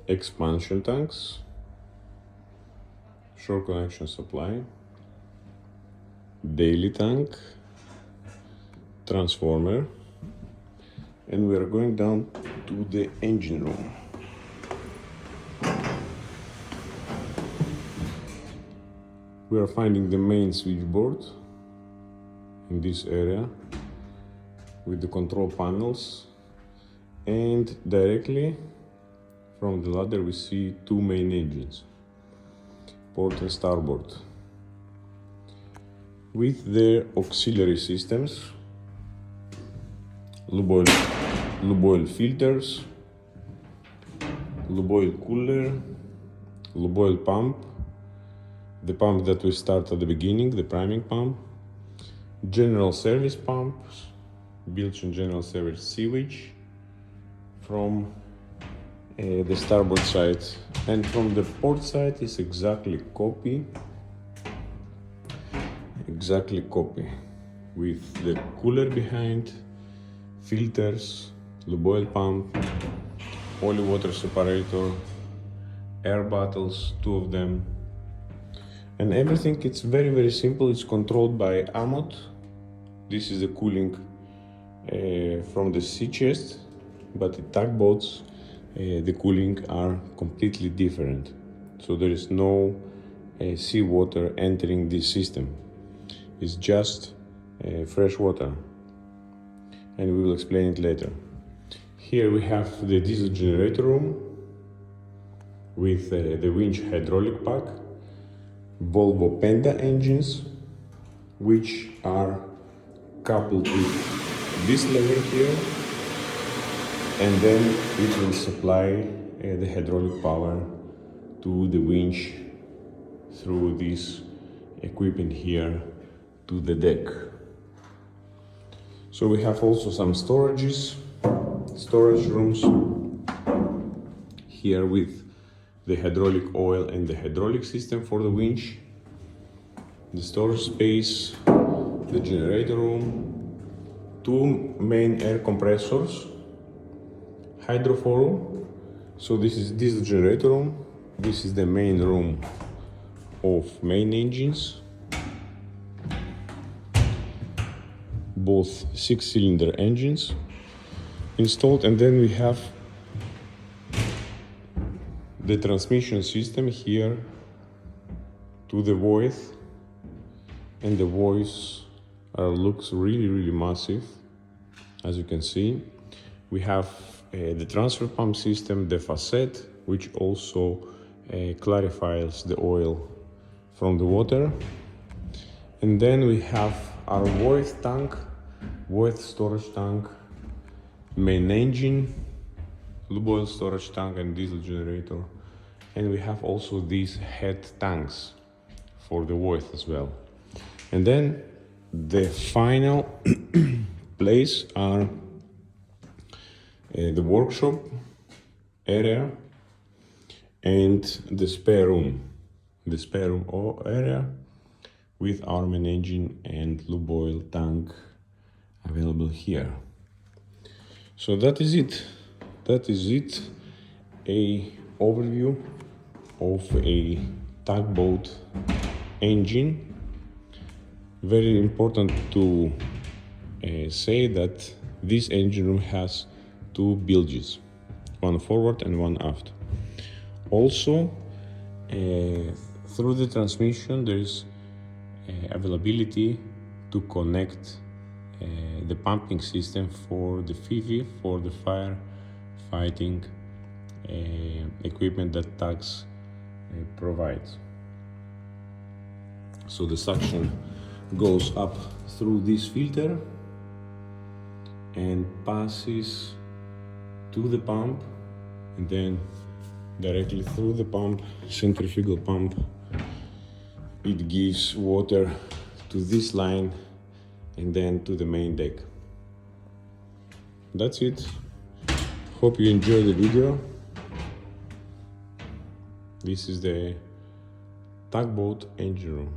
expansion tanks, short connection supply, daily tank, transformer, and we are going down to the engine room. We are finding the main switchboard in this area with the control panels, and directly from the ladder we see two main engines, port and starboard, with their auxiliary systems, lube oil filters, lube oil cooler, lube oil pump, the pump that we start at the beginning, the priming pump, general service pumps, built-in general service sewage from the starboard side, and from the port side is exactly copy with the cooler behind, filters, lube oil pump, oil water separator, air bottles, two of them, and everything. It's very simple. It's controlled by AMOT. This is the cooling from the sea chest, but the tugboats, the cooling are completely different. So there is no sea water entering this system. It's just fresh water, and we will explain it later. Here we have the diesel generator room with the winch hydraulic pack, Volvo Penta engines, which are coupled with this lever here, and then it will supply the hydraulic power to the winch through this equipment here to the deck. So we have also some storage rooms here with the hydraulic oil and the hydraulic system for the winch, the storage space, the generator room, two main air compressors, hydroforum. So this is the generator room. This is the main room of main engines, both 6-cylinder engines installed, and then we have the transmission system here to the voice, and the voice looks really massive, as you can see. We have the transfer pump system, the facet, which also clarifies the oil from the water, and then we have our voice tank, voice storage tank, main engine, lube oil storage tank, and diesel generator, and we have also these head tanks for the voice as well. And then the final place are the workshop area and the spare room area with our main engine and lube oil tank available here. So that is it. A overview of a tugboat engine. Very important to say that this engine room has two bilges, one forward and one aft. Also, through the transmission there is availability to connect the pumping system for the FIVI, for the fire fighting equipment that tugs provides. So the suction goes up through this filter and passes to the pump, and then directly through the pump, centrifugal pump, it gives water to this line and then to the main deck. That's it. Hope you enjoyed the video. This is the tugboat engine room.